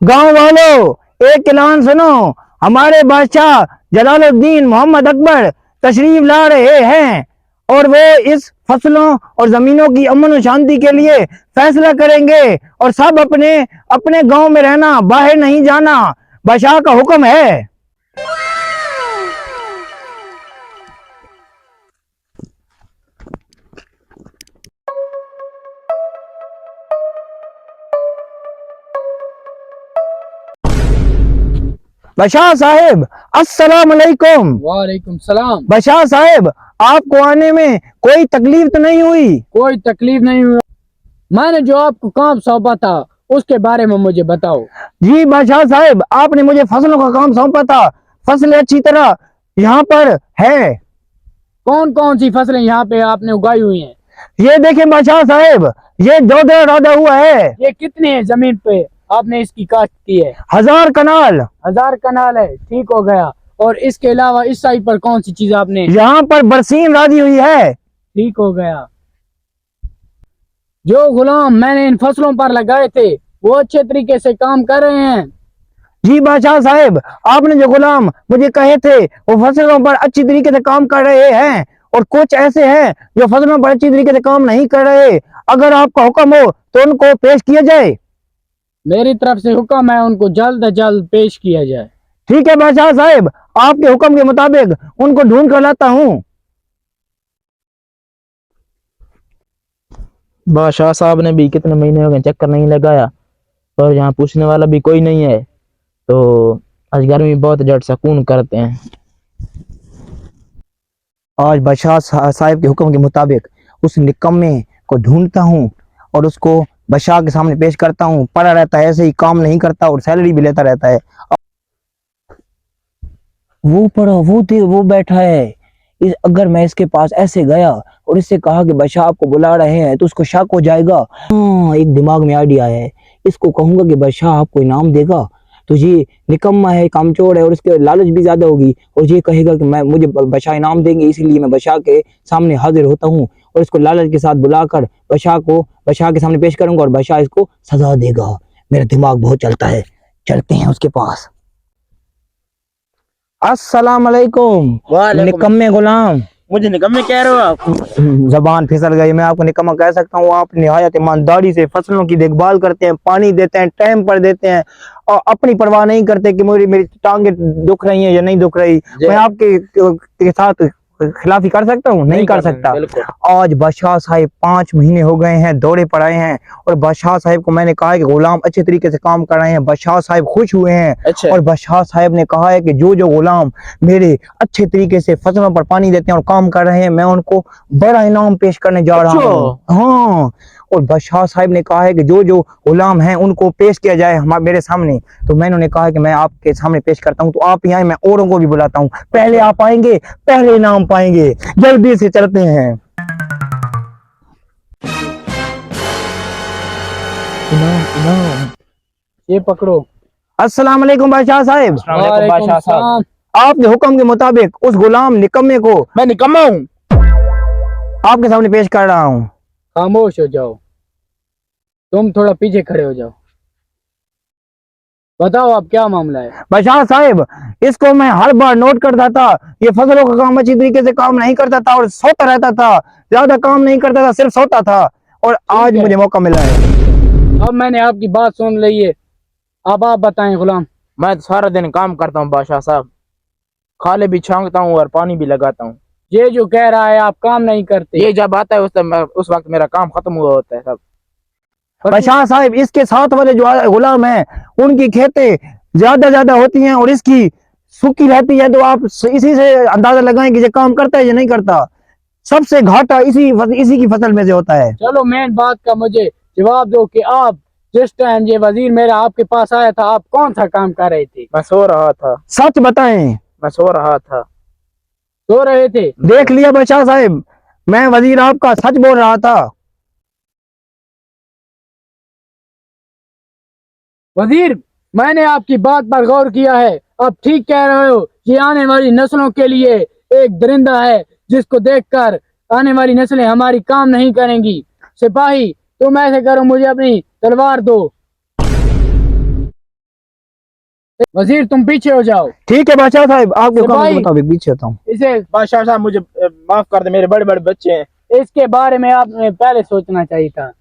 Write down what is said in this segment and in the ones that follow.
गांव वालों, एक ऐलान सुनो। हमारे बादशाह जलालुद्दीन मोहम्मद अकबर तशरीफ ला रहे हैं और वो इस फसलों और जमीनों की अमन और शांति के लिए फैसला करेंगे और सब अपने अपने गांव में रहना, बाहर नहीं जाना। बादशाह का हुक्म है। बादशाह साहेब, अस्सलाम अलैकुम। वालेकुम सलाम। बादशाह साहेब, आपको आने में कोई तकलीफ तो नहीं हुई? कोई तकलीफ नहीं हुआ। मैंने जो आपको काम सौंपा था उसके बारे में मुझे बताओ। जी बादशाह साहेब, आपने मुझे फसलों का काम सौंपा था। फसलें अच्छी तरह यहाँ पर है। कौन कौन सी फसलें यहाँ पे आपने उगाई हुई हैं? ये देखें बादशाह साहेब, ये दो राधा हुआ है। ये कितनी है जमीन पे आपने इसकी काश्त की है? 1000 कनाल। 1000 कनाल है, ठीक हो गया। और इसके अलावा इस साइड पर कौन सी चीज आपने? यहाँ पर बरसीम राजी हुई है। ठीक हो गया। जो गुलाम मैंने इन फसलों पर लगाए थे वो अच्छे तरीके से काम कर रहे हैं? जी बादशाह साहेब, आपने जो गुलाम मुझे कहे थे वो फसलों पर अच्छी तरीके से काम कर रहे हैं और कुछ ऐसे हैं जो फसलों पर अच्छी तरीके से काम नहीं कर रहे। अगर आपका हुक्म हो तो उनको पेश किया जाए। मेरी तरफ से हुक्म है, उनको जल्द से जल्द पेश किया जाए। ठीक है बादशाह साहेब, आपके हुक्म के मुताबिक उनको ढूंढ कर लाता हूँ। बादशाह साहब ने भी कितने महीने हो गए चक्कर नहीं लगाया और यहाँ पूछने वाला भी कोई नहीं है, तो आज गर्मी बहुत जट सुकून करते हैं। आज बादशाह साहब के हुक्म के मुताबिक उस निकम्मे को ढूंढता हूँ और उसको बादशाह के सामने पेश करता हूँ। पड़ा रहता है, ऐसे ही काम नहीं करता और सैलरी भी लेता रहता है। वो पढ़ो, वो बैठा है। अगर मैं इसके पास ऐसे गया और इससे कहा कि बादशाह आपको बुला रहे हैं तो उसको शक हो जाएगा। हाँ, एक दिमाग में आइडिया है। इसको कहूंगा कि बादशाह आपको इनाम देगा, तो ये निकम्मा है, कामचोर है और इसके लालच भी ज्यादा होगी और ये कहेगा कि मुझे बादशाह इनाम देंगे, इसलिए मैं बादशाह के सामने हाजिर होता हूँ और इसको लालच के साथ बुलाकर बादशाह के सामने पेश करूंगा और बादशाह इसको सजा देगा। मेरा दिमाग बहुत चलता है, चलते हैं उसके पास। अस्सलाम अलैकुम। निकम्मे गुलाम। मुझे निकम्मे कह रहे हो आप? जबान फिसल गई, मैं आपको निकम्मा कह सकता हूँ। आप निहायत ईमानदारी से फसलों की देखभाल करते हैं, पानी देते हैं, टाइम पर देते हैं और अपनी परवाह नहीं करते कि मेरी टांगे दुख रही हैं या नहीं दुख रही। मैं आपके के साथ खिलाफी कर सकता हूँ? नहीं कर सकता। आज बादशाह साहिब 5 महीने हो गए हैं दौरे पर आए हैं और बादशाह साहिब को मैंने कहा है कि गुलाम अच्छे तरीके से काम कर रहे हैं। बादशाह साहिब खुश हुए हैं। अच्छा। और बादशाह साहिब ने कहा है कि जो गुलाम मेरे अच्छे तरीके से फसलों पर पानी देते हैं और काम कर रहे हैं, मैं उनको बड़ा इनाम पेश करने जा रहा हूँ। हाँ, और बादशाह साहिब ने कहा है कि जो गुलाम हैं उनको पेश किया जाए मेरे सामने। तो मैंने उन्हें कहा कि मैं आपके सामने पेश करता हूँ, तो आप यहाँ मैं औरों को भी बुलाता हूँ। पहले आप आएंगे, पहले इनाम पाएंगे। जल्दी से चलते हैं। इनाम ये पकड़ो। अस्सलाम वालेकुम बादशाह साहिब। बादशाह साहब, आपके हुक्म के मुताबिक उस गुलाम निकम्मे को मैं निकम्मा हूँ आपके सामने पेश कर रहा हूँ। खामोश हो जाओ, तुम थोड़ा पीछे खड़े हो जाओ। बताओ आप क्या मामला है? बादशाह साहिब, इसको मैं हर बार नोट करता था, ये फसलों का काम अच्छी तरीके से काम नहीं करता था और सोता रहता था, ज्यादा काम नहीं करता था, सिर्फ सोता था। और आज मुझे मौका मिला है। अब मैंने आपकी बात सुन ली है, अब आप बताएं गुलाम। मैं तो सारा दिन काम करता हूँ बादशाह साहब, खाले भी छांगता हूँ और पानी भी लगाता हूँ। ये जो कह रहा है आप काम नहीं करते, ये जब आता है उस वक्त मेरा काम खत्म हुआ होता है सब। बादशाह साहिब, इसके साथ वाले जो गुलाम हैं उनकी खेतें ज्यादा होती हैं और इसकी सूखी रहती है, तो आप इसी से अंदाजा लगाएं कि ये काम करता है या नहीं करता। सबसे घाटा इसी की फसल में से होता है। चलो मेन बात का मुझे जवाब दो कि आप जिस टाइम ये वजीर मेरा आपके पास आया था आप कौन सा काम कर रहे थे? मैं सो रहा था। सच बताएं। मैं सो रहा था। सो रहे थे? देख लिया बादशाह साहिब, मैं वजीर आपका सच बोल रहा था। वजीर, मैंने आपकी बात पर गौर किया है, आप ठीक कह रहे हो। ये आने वाली नस्लों के लिए एक दरिंदा है जिसको देखकर आने वाली नस्लें हमारी काम नहीं करेंगी। सिपाही, तुम ऐसे करो, मुझे अपनी तलवार दो। वजीर तुम पीछे हो जाओ। ठीक है बादशाह साहब, आपके हुक्म के भाई। मुताबिक पीछे होता हूँ। इसे बादशाह साहब मुझे माफ कर दे, मेरे बड़े बड़े बच्चे हैं। इसके बारे में आपने पहले सोचना चाहिए था।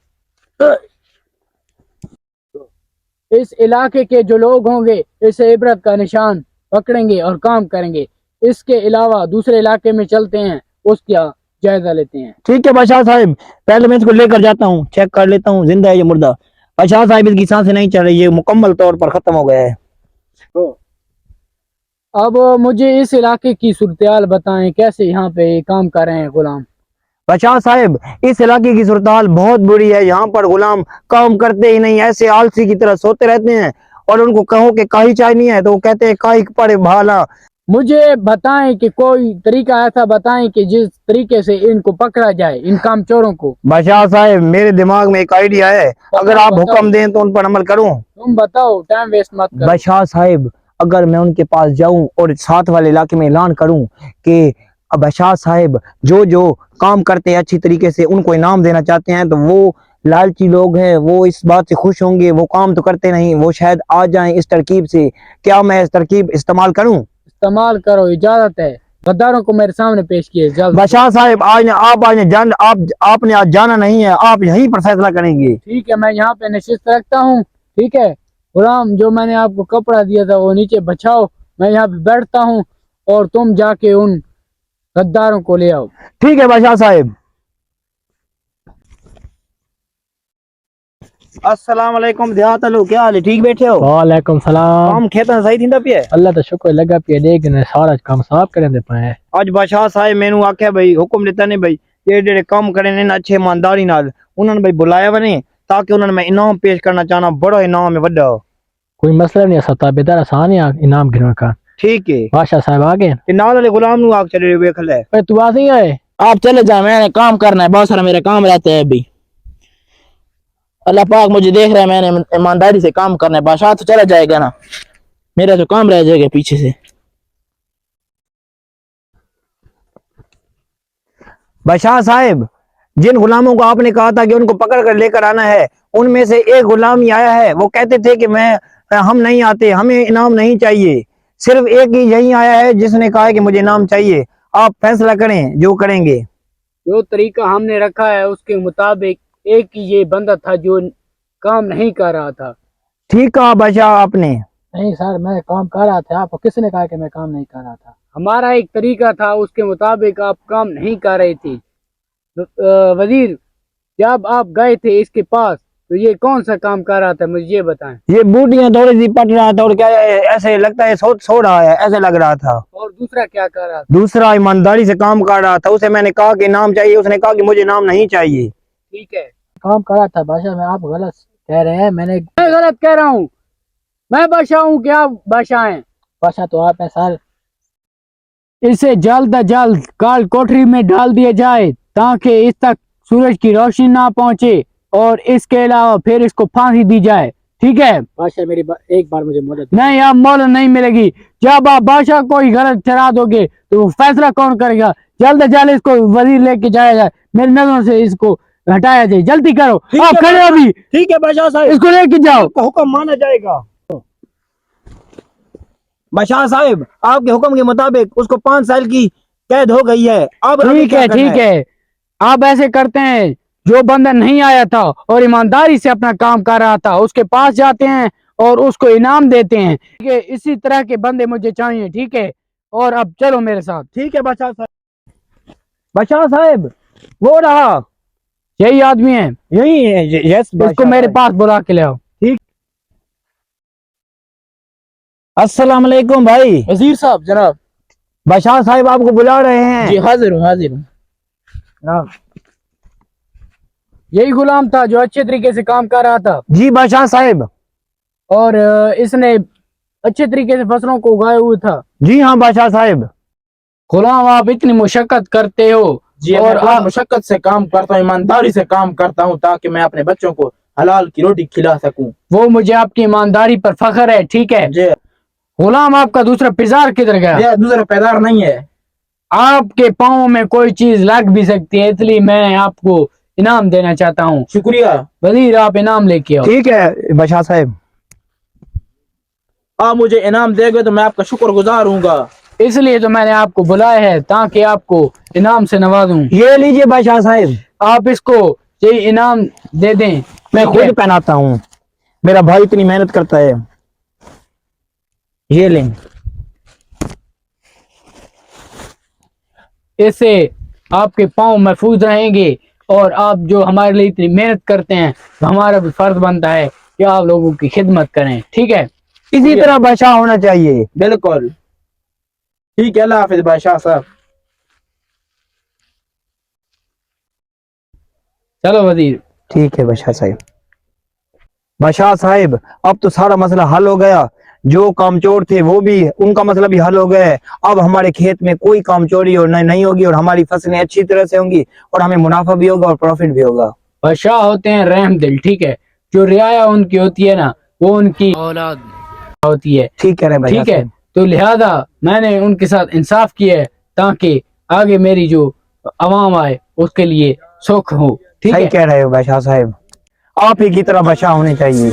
इस इलाके के जो लोग होंगे इसे इबरत का निशान पकड़ेंगे और काम करेंगे। इसके अलावा दूसरे इलाके में चलते हैं, उसका जायजा लेते हैं। ठीक है बादशाह साहब, पहले मैं इसको लेकर जाता हूँ, चेक कर लेता हूँ जिंदा है या मुर्दा। बादशाह साहब इसकी सांसें नहीं चल रही, ये मुकम्मल तौर पर खत्म हो गया है। अब मुझे इस इलाके की सूरत-ए-हाल बताएं, कैसे यहाँ पे काम कर रहे हैं गुलाम। बादशाह साहब इस इलाके की सूरत-हाल बहुत बुरी है। यहाँ पर गुलाम काम करते ही नहीं, ऐसे आलसी की तरह सोते रहते हैं, और उनको कहो कि काई चाय नहीं है तो वो कहते हैं काई पड़े भाला। मुझे बताएं कि कोई तरीका ऐसा बताएं कि जिस तरीके से इनको पकड़ा जाए, इन कामचोरों को। बादशाह साहब मेरे दिमाग में एक आइडिया है, अगर आप बताओ। हुक्म दें तो उन पर अमल करूं। तुम बताओ, टाइम वेस्ट मत करो। बादशाह साहब अगर मैं उनके पास जाऊं और साथ वाले इलाके में ऐलान करूं कि बादशाह साहब जो जो काम करते हैं अच्छी तरीके से उनको इनाम देना चाहते हैं, तो वो लालची लोग हैं, वो इस बात से खुश होंगे। वो काम तो करते नहीं, वो शायद आ जाएं इस तरकीब से। क्या मैं इस तरकीब इस्तेमाल करूं? इस्तेमाल करो, इजाजत है। गद्दारों को मेरे सामने पेश किए जल्द। बादशाह साहब आपने आज जाना नहीं है, आप यहीं पर फैसला करेंगे। ठीक है, मैं यहाँ पे नशिस्त रखता हूँ। ठीक है गुलाम, जो मैंने आपको कपड़ा दिया था वो नीचे बचाओ, मैं यहाँ पे बैठता हूँ और तुम जाके उन गद्दारों को ले आओ। ठीक है बादशाह साहब। अस्सलाम वालेकुम देहात वालो, क्या हाल है? ठीक बैठे हो? वालेकुम सलाम। काम खेता सही थींदा पिए? अल्लाह तो शुक्र लगा पिए, लेकिन सारा काम साफ करें दे पाए। आज बादशाह साहब मैनू आख्या भाई हुक्म दिता ने भाई ये जेडे काम करे ने अच्छे ईमानदारी नाल उन्होंने भाई बुलाया वने, ताकि उन्होंने मैं इनाम पेश करना चाहना। बड़ा इनाम है वड्डा। कोई मसला नहीं, सताबेदार आसान है इनाम गिनने का। ठीक है, बादशाह साहब आ गए। ते नाल वाले गुलाम नु आख चले वेख ले। तू आ नहीं आए? आप चले जाए, मैंने काम करना है, बहुत सारा मेरा काम रहता है अभी। अल्लाह पाक मुझे देख रहा है, मैंने ईमानदारी से काम करना है। बादशाह तो चला जाएगा ना, मेरा तो काम रह जाएगा पीछे से। बादशाह साहब जिन गुलामों को आपने कहा था कि उनको पकड़ कर लेकर आना है, उनमें से एक गुलाम ही आया है। वो कहते थे कि हम नहीं आते, हमें इनाम नहीं चाहिए। सिर्फ एक ही यही आया है जिसने कहा है कि मुझे इनाम चाहिए। आप फैसला करें जो करेंगे। जो तरीका हमने रखा है उसके मुताबिक एक ही ये बंदा था जो काम नहीं कर रहा था। ठीक कहा बादशाह आपने। नहीं सर, मैं काम कर रहा था। आपको किसने कहा कि मैं काम नहीं कर रहा था? हमारा एक तरीका था, उसके मुताबिक आप काम नहीं कर रहे थे। वजीर, जब आप गए थे इसके पास तो ये कौन सा काम कर रहा था, मुझे ये बताएं। ये बूटियां थोड़ी सी पट रहा था, और क्या ऐसे लगता है सो रहा है, ऐसे लग रहा था। और दूसरा क्या कर रहा था? दूसरा ईमानदारी से काम कर रहा था। उसे मैंने कहा कि इनाम चाहिए, उसने कहा कि मुझे इनाम नहीं चाहिए। ठीक है, काम कर रहा था। बादशाह में आप गलत कह रहे हैं। मैं गलत कह रहा हूँ? मैं बादशाह हूँ कि आप बादशाह हैं? बादशाह तो आप हैं सर। इसे जल्द अज जल्द काल कोठरी में डाल दिया जाए ताकि इस तक सूरज की रोशनी ना पहुंचे, और इसके अलावा फिर इसको फांसी दी जाए। ठीक है बादशाह, मेरी एक बार मुझे मोहलत नहीं। आप मोहलत नहीं मिलेगी। जब आप बादशाह को ही गलत ठहरा दोगे तो फैसला कौन करेगा? जल्द अज जल्द इसको वजीर लेके जाया जाए, मेरी नजरों से इसको हटाया जाए। जल्दी करो, आप खड़े हो अभी। ठीक है बादशाह साहब, इसको लेके जाओ। हुक्म माना जाएगा। बादशाह साहब आपके हुक्म के मुताबिक उसको 5 साल की कैद हो गई है। अब ठीक है, ठीक है। आप ऐसे करते हैं, जो बंदा नहीं आया था और ईमानदारी से अपना काम कर रहा था उसके पास जाते हैं और उसको इनाम देते हैं। ठीक है, इसी तरह के बंदे मुझे चाहिए। ठीक है, और अब चलो मेरे साथ। ठीक है बादशाह साहब। बादशाह साहब वो रहा, यही आदमी है? यही है। यस, इसको मेरे पास बुला के ले आओ। अस्सलाम वालेकुम भाई। वजीर साहब जनाब। बादशाह साहब आपको बुला रहे हैं। जी हाजिर हूँ, हाजिर हूँ। यही गुलाम था जो अच्छे तरीके से काम कर रहा था? जी बादशाह साहब। और इसने अच्छे तरीके से फसलों को उगाया हुआ था? जी हाँ बादशाह साहब। गुलाम, आप इतनी मुशक्कत करते हो जी, और और आप मुशक्कत से काम करता हूँ, ईमानदारी से काम करता हूँ, ताकि मैं अपने बच्चों को हलाल की रोटी खिला सकूं। वो मुझे आपकी ईमानदारी पर फख्र है। ठीक है जी। गुलाम, आपका दूसरा पिजार किधर गया? ये दूसरा पैदार नहीं है। आपके पाँव में कोई चीज लग भी सकती है, इसलिए मैं आपको इनाम देना चाहता हूँ। शुक्रिया वजीर, आप इनाम लेके आओ। ठीक है बादशाह साहब। آپ مجھے انعام دے گے تو میں آپ کا شکر گزار ہوں گا. इसलिए तो मैंने आपको बुलाया है ताकि आपको इनाम से नवाजूं. ये लीजिए बादशाह साहब, आप इसको ये इनाम दे दें. मैं ठीक है? खुद पहनाता हूँ, मेरा भाई इतनी मेहनत करता है. ये लें. इससे आपके पाँव महफूज रहेंगे और आप जो हमारे लिए इतनी मेहनत करते हैं तो हमारा भी फर्ज बनता है कि आप लोगों की खिदमत करें. ठीक है? इसी तरह बादशाह होना चाहिए. बिल्कुल ठीक है. अल्लाह हाफिज बादशाह साहब. चलो वजीर. ठीक है बादशाह साहब. बादशाह साहब, अब तो सारा मसला हल हो गया. जो कामचोर थे वो भी, उनका मसला भी हल हो गया है. अब हमारे खेत में कोई कामचोरी और नहीं होगी और हमारी फसलें अच्छी तरह से होंगी और हमें मुनाफा भी होगा और प्रॉफिट भी होगा. बादशाह होते हैं रहम दिल. ठीक है? जो रियाया उनकी होती है ना, वो उनकी औलाद होती है. ठीक कह रहे हैं बादशाह ठीक है? साहब. तो लिहाजा मैंने उनके साथ इंसाफ किया है ताकि आगे मेरी जो अवाम आए उसके लिए सुख हो. ठीक सही है? कह रहे हो बादशाह साहब, आप ही की तरह बादशाह होने चाहिए.